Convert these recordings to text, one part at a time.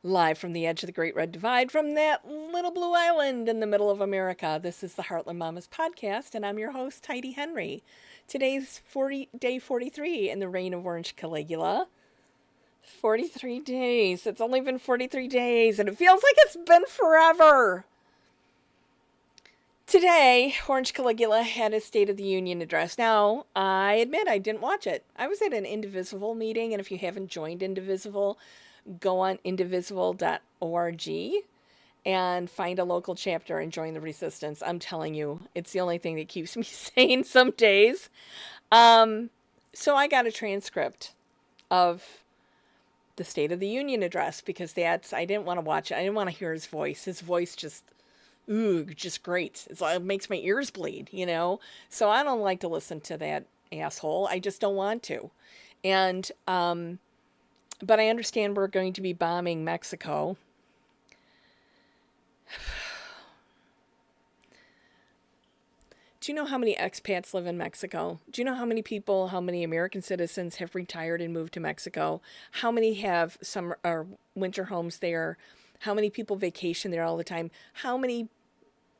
Live from the edge of the Great Red Divide from that little blue island in the middle of America. This is the Heartland Mamas podcast, and I'm your host, Heidi Henry. Today's day 43 in the reign of Orange Caligula. 43 days. It's only been 43 days, and it feels like it's been forever. Today, Orange Caligula had his State of the Union address. Now, I admit I didn't watch it. I was at an Indivisible meeting, and if you haven't joined Indivisible, go on indivisible.org and find a local chapter and join the resistance. I'm telling you, it's the only thing that keeps me sane some days. So I got a transcript of the State of the Union address because I didn't want to watch it. I didn't want to hear his voice. His voice just great. It makes my ears bleed, So I don't like to listen to that asshole. I just don't want to. And, but I understand we're going to be bombing Mexico. Do you know how many expats live in Mexico? Do you know how many American citizens have retired and moved to Mexico? How many have summer or winter homes there? How many people vacation there all the time? How many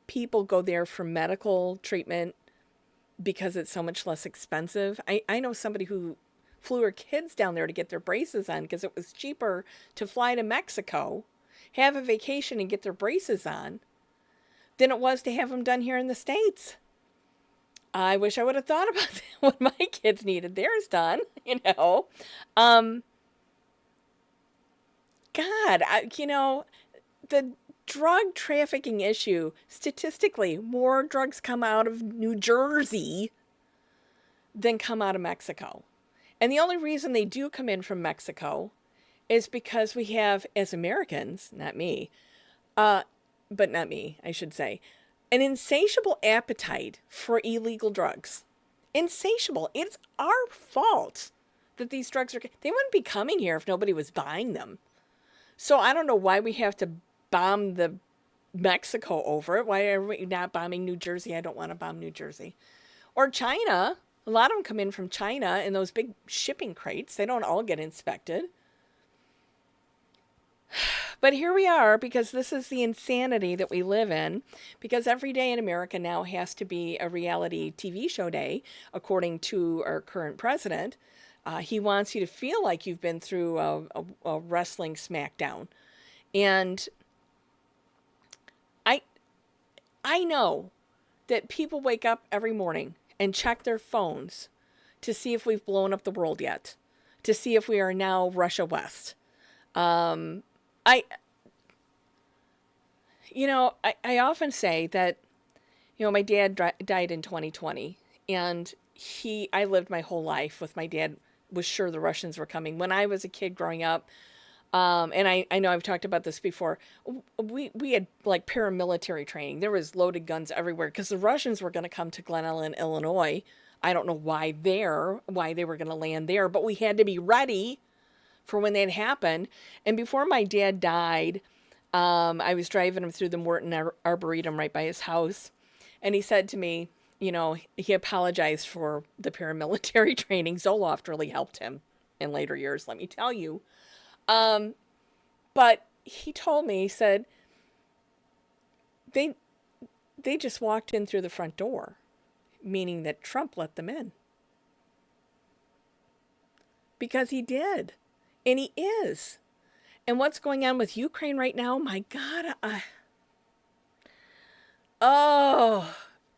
people go there for medical treatment because it's so much less expensive? I know somebody who flew her kids down there to get their braces on because it was cheaper to fly to Mexico, have a vacation, and get their braces on than it was to have them done here in the States. I wish I would have thought about that when my kids needed theirs done, the drug trafficking issue, statistically, more drugs come out of New Jersey than come out of Mexico. And the only reason they do come in from Mexico is because we have, as Americans, not me, I should say, an insatiable appetite for illegal drugs. Insatiable. It's our fault that these drugs they wouldn't be coming here if nobody was buying them. So I don't know why we have to bomb the Mexico over it. Why are we not bombing New Jersey? I don't want to bomb New Jersey. Or China. A lot of them come in from China in those big shipping crates. They don't all get inspected. But here we are, because this is the insanity that we live in, because every day in America now has to be a reality TV show day, according to our current president. He wants you to feel like you've been through a wrestling smackdown. And I know that people wake up every morning and check their phones to see if we've blown up the world yet, to see if we are now Russia West. I often say that, my dad died in 2020, and I lived my whole life with my dad was sure the Russians were coming. When I was a kid growing up, and I know I've talked about this before, we had like paramilitary training. There was loaded guns everywhere because the Russians were going to come to Glen Ellen, Illinois. I don't know why they were going to land there, but we had to be ready for when that happened. And before my dad died, I was driving him through the Morton Arboretum right by his house. And he said to me, he apologized for the paramilitary training. Zoloft really helped him in later years, let me tell you. But he told me, he said, they just walked in through the front door, meaning that Trump let them in. Because he did. And he is. And what's going on with Ukraine right now? My God.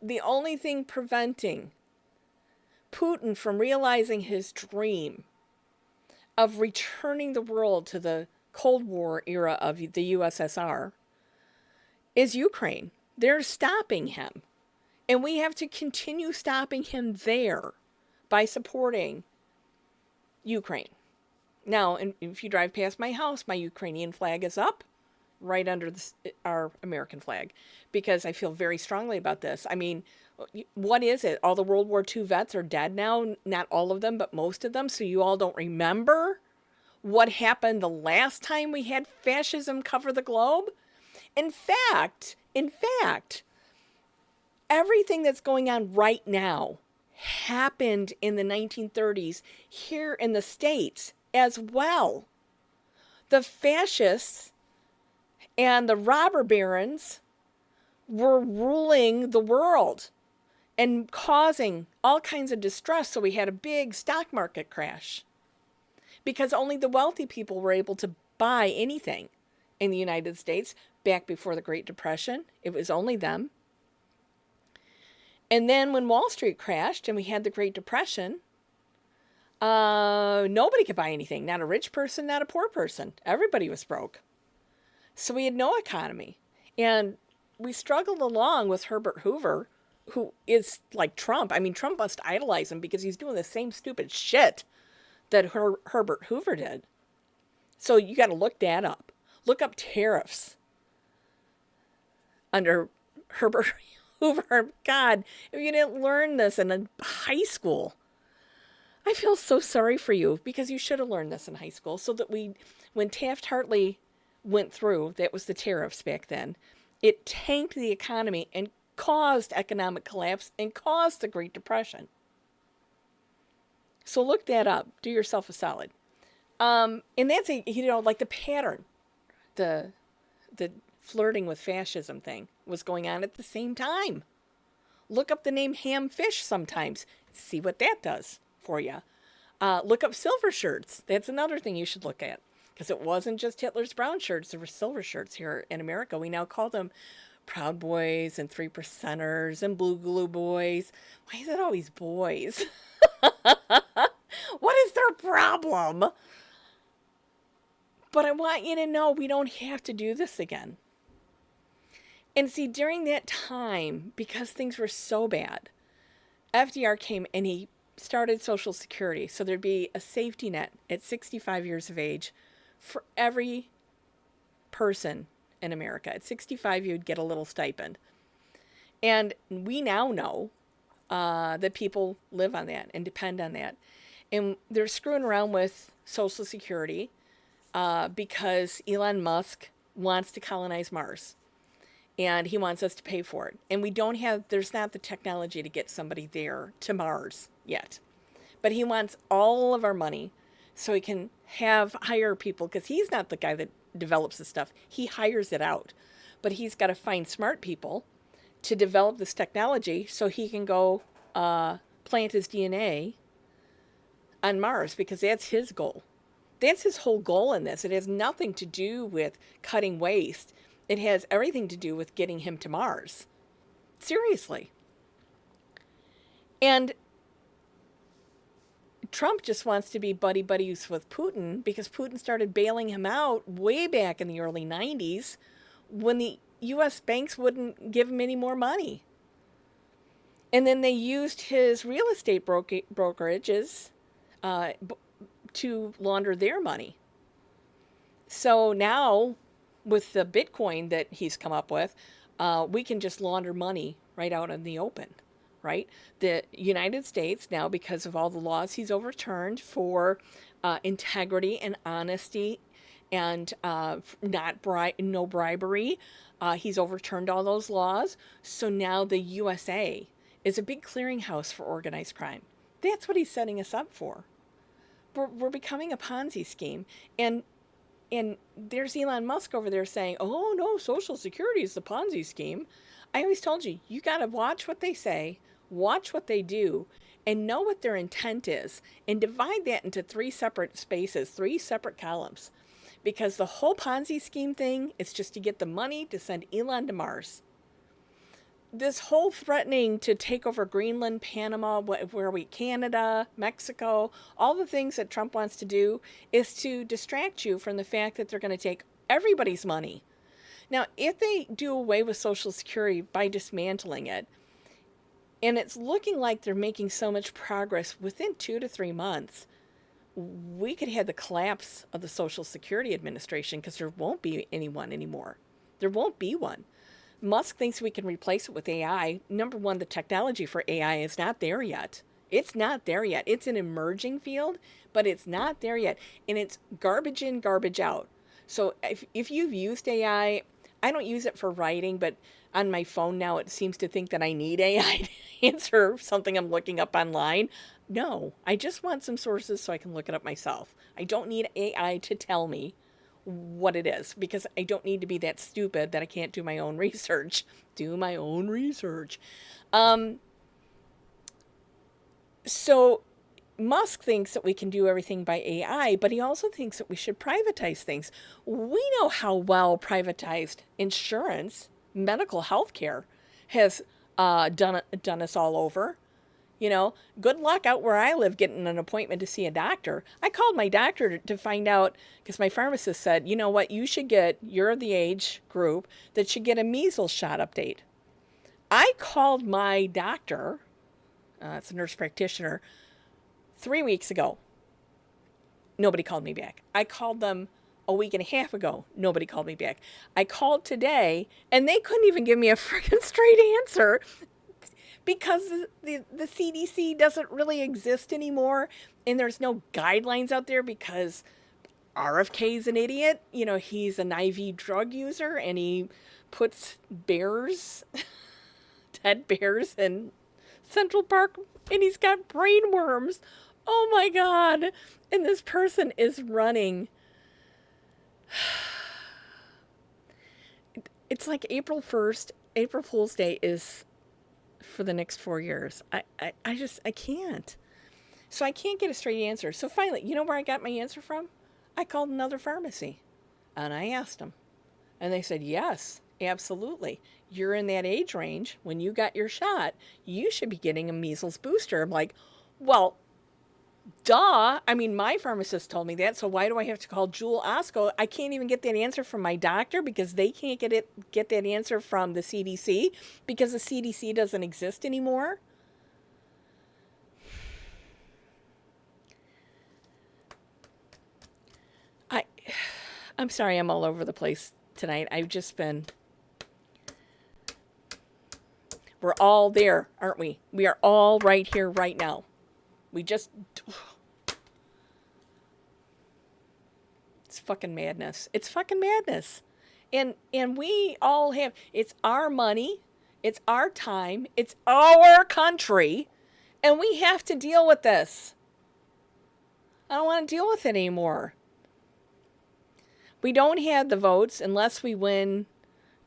The only thing preventing Putin from realizing his dream of returning the world to the Cold War era of the USSR is Ukraine. They're stopping him. And we have to continue stopping him there by supporting Ukraine. Now, if you drive past my house, my Ukrainian flag is up right under our American flag, because I feel very strongly about this. I mean, what is it? All the World War II vets are dead now. Not all of them, but most of them. So you all don't remember what happened the last time we had fascism cover the globe? In fact, everything that's going on right now happened in the 1930s here in the States as well. The fascists And the robber barons were ruling the world and causing all kinds of distress. So we had a big stock market crash because only the wealthy people were able to buy anything in the United States back before the Great Depression. It was only them. And then when Wall Street crashed and we had the Great Depression, nobody could buy anything. Not a rich person, not a poor person. Everybody was broke. So we had no economy. And we struggled along with Herbert Hoover, who is like Trump. I mean, Trump must idolize him because he's doing the same stupid shit that Herbert Hoover did. So you got to look that up. Look up tariffs under Herbert Hoover. God, if you didn't learn this in high school, I feel so sorry for you because you should have learned this in high school so that when Taft-Hartley went through, that was the tariffs back then, it tanked the economy and caused economic collapse and caused the Great Depression. So look that up. Do yourself a solid. And that's like the pattern, the flirting with fascism thing was going on at the same time. Look up the name ham fish sometimes. See what that does for you. Look up silver shirts. That's another thing you should look at. Because it wasn't just Hitler's brown shirts. There were silver shirts here in America. We now call them Proud Boys and 3%ers and Blue Glue Boys. Why is it always boys? What is their problem? But I want you to know we don't have to do this again. And see, during that time, because things were so bad, FDR came and he started Social Security. So there'd be a safety net at 65 years of age for every person in America. At 65, you'd get a little stipend. And we now know that people live on that and depend on that. And they're screwing around with Social Security because Elon Musk wants to colonize Mars. And he wants us to pay for it. And there's not the technology to get somebody there to Mars yet. But he wants all of our money so he can hire people, because he's not the guy that develops the stuff. He hires it out. But he's got to find smart people to develop this technology so he can go plant his DNA on Mars, because that's his goal. That's his whole goal in this. It has nothing to do with cutting waste. It has everything to do with getting him to Mars. Seriously. And Trump just wants to be buddies with Putin because Putin started bailing him out way back in the early 90s when the U.S. banks wouldn't give him any more money. And then they used his real estate brokerages to launder their money. So now, with the Bitcoin that he's come up with, we can just launder money right out in the open, right? The United States now, because of all the laws he's overturned for integrity and honesty and no bribery, he's overturned all those laws. So now the USA is a big clearinghouse for organized crime. That's what he's setting us up for. We're becoming a Ponzi scheme. And there's Elon Musk over there saying, oh, no, Social Security is the Ponzi scheme. I always told you, you got to watch what they say, watch what they do, and know what their intent is, and divide that into 3 separate spaces, 3 separate columns. Because the whole Ponzi scheme thing is just to get the money to send Elon to Mars. This whole threatening to take over Greenland, Panama, Canada, Mexico, all the things that Trump wants to do is to distract you from the fact that they're going to take everybody's money. Now, if they do away with Social Security by dismantling it, and it's looking like they're making so much progress within 2 to 3 months, we could have the collapse of the Social Security Administration because there won't be anyone anymore. There won't be one. Musk thinks we can replace it with AI. Number one, the technology for AI is not there yet. It's not there yet. It's an emerging field, but it's not there yet. And it's garbage in, garbage out. So if you've used AI, I don't use it for writing, but on my phone now it seems to think that I need AI to answer something I'm looking up online. No, I just want some sources so I can look it up myself. I don't need AI to tell me what it is, because I don't need to be that stupid that I can't do my own research. Do my own research. So Musk thinks that we can do everything by AI, but he also thinks that we should privatize things. We know how well privatized insurance, medical health care has done us all over. Good luck out where I live getting an appointment to see a doctor. I called my doctor to find out, because my pharmacist said, you know what, you're the age group that should get a measles shot update. I called my doctor, it's a nurse practitioner, 3 weeks ago. Nobody called me back. I called them a week and a half ago. Nobody called me back. I called today, and they couldn't even give me a freaking straight answer, because the CDC doesn't really exist anymore, and there's no guidelines out there because RFK's an idiot. He's an IV drug user, and he puts dead bears in Central Park, and he's got brain worms. Oh my God. And this person is running. It's like April 1st, April Fool's Day is for the next 4 years. I can't. So I can't get a straight answer. So finally, you know where I got my answer from? I called another pharmacy and I asked them. And they said, yes, absolutely. You're in that age range. When you got your shot, you should be getting a measles booster. I'm like, well, duh. I mean, my pharmacist told me that, so why do I have to call Jewel Osco? I can't even get that answer from my doctor because they can't get that answer from the CDC because the CDC doesn't exist anymore. I'm sorry I'm all over the place tonight. We're all there, aren't we? We are all right here right now. It's fucking madness. It's fucking madness. And we all have, it's our money, it's our time, it's our country, and we have to deal with this. I don't want to deal with it anymore. We don't have the votes unless we win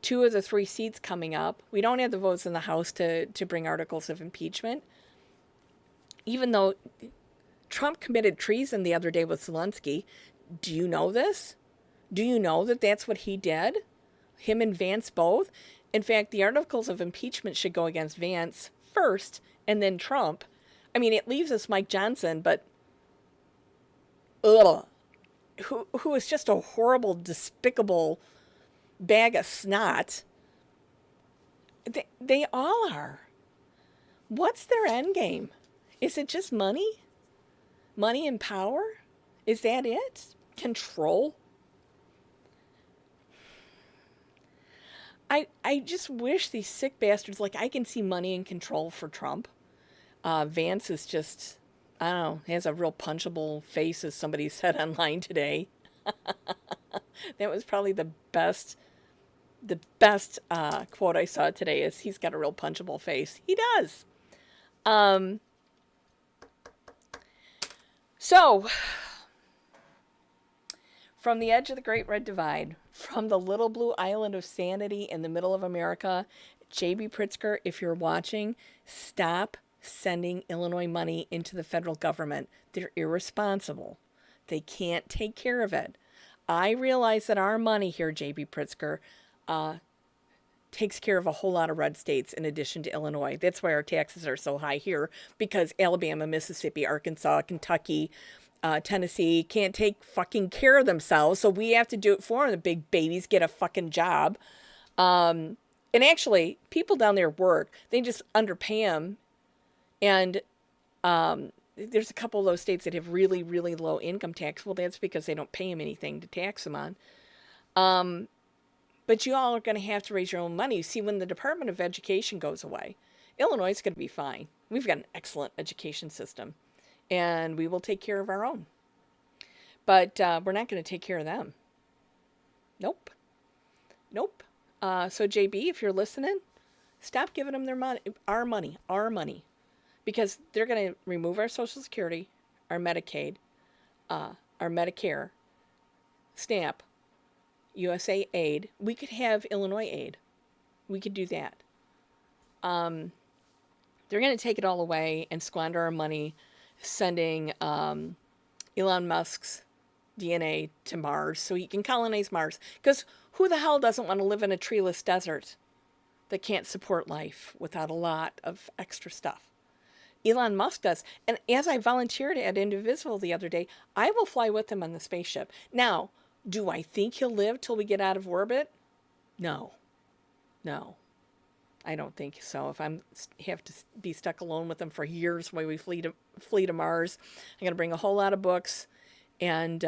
2 of the 3 seats coming up. We don't have the votes in the House to bring articles of impeachment. Even though Trump committed treason the other day with Zelensky. Do you know this? Do you know that that's what he did? Him and Vance both? In fact, the articles of impeachment should go against Vance first and then Trump. I mean, it leaves us Mike Johnson, but who is just a horrible, despicable bag of snot. They all are. What's their end game? Is it just money? Money and power? Is that it? Control? I just wish these sick bastards, like I can see money and control for Trump. Vance is just, I don't know, has a real punchable face, as somebody said online today. That was probably the best quote I saw today, is he's got a real punchable face. He does. So, from the edge of the Great Red Divide, from the little blue island of sanity in the middle of America, J.B. Pritzker, if you're watching, stop sending Illinois money into the federal government. They're irresponsible. They can't take care of it. I realize that our money here, J.B. Pritzker, takes care of a whole lot of red states in addition to Illinois. That's why our taxes are so high here, because Alabama, Mississippi, Arkansas, Kentucky, Tennessee can't take fucking care of themselves, so we have to do it for them. The big babies get a fucking job. And actually, people down there work. They just underpay them. And there's a couple of those states that have really, really low income tax. Well, that's because they don't pay them anything to tax them on. But you all are going to have to raise your own money. See, when the Department of Education goes away, Illinois is going to be fine. We've got an excellent education system, and we will take care of our own. But we're not going to take care of them. Nope. So JB, if you're listening, stop giving them their money, our money, because they're going to remove our Social Security, our Medicaid, our Medicare, SNAP, USA aid. We could have Illinois aid. We could do that. They're going to take it all away and squander our money sending Elon Musk's DNA to Mars so he can colonize Mars. Because who the hell doesn't want to live in a treeless desert that can't support life without a lot of extra stuff? Elon Musk does. And as I volunteered at Indivisible the other day, I will fly with him on the spaceship. Now, do I think he'll live till we get out of orbit? No. No. I don't think so. If I have to be stuck alone with him for years while we flee to Mars, I'm going to bring a whole lot of books and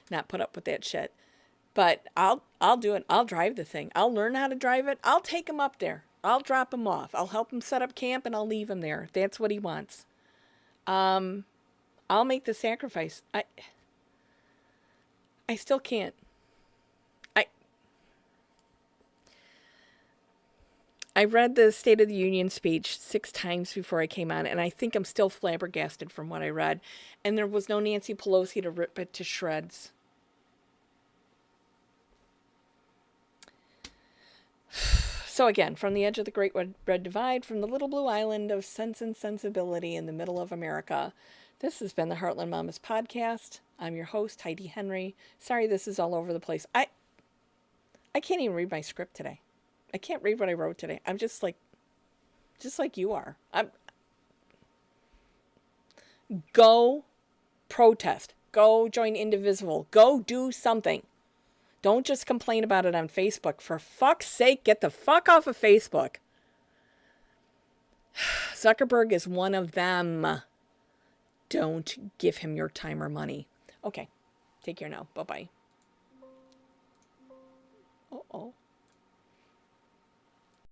not put up with that shit. But I'll do it. I'll drive the thing. I'll learn how to drive it. I'll take him up there. I'll drop him off. I'll help him set up camp and I'll leave him there. That's what he wants. I'll make the sacrifice. I still can't. I read the State of the Union speech 6 times before I came on, and I think I'm still flabbergasted from what I read. And there was no Nancy Pelosi to rip it to shreds. So again, from the edge of the Great Red Divide, from the little blue island of sense and sensibility in the middle of America, this has been the Heartland Mamas podcast. I'm your host, Heidi Henry. Sorry this is all over the place. I can't even read my script today. I can't read what I wrote today. I'm just like you are. Go protest. Go join Indivisible. Go do something. Don't just complain about it on Facebook. For fuck's sake, get the fuck off of Facebook. Zuckerberg is one of them. Don't give him your time or money. Okay. Take care now. Bye-bye.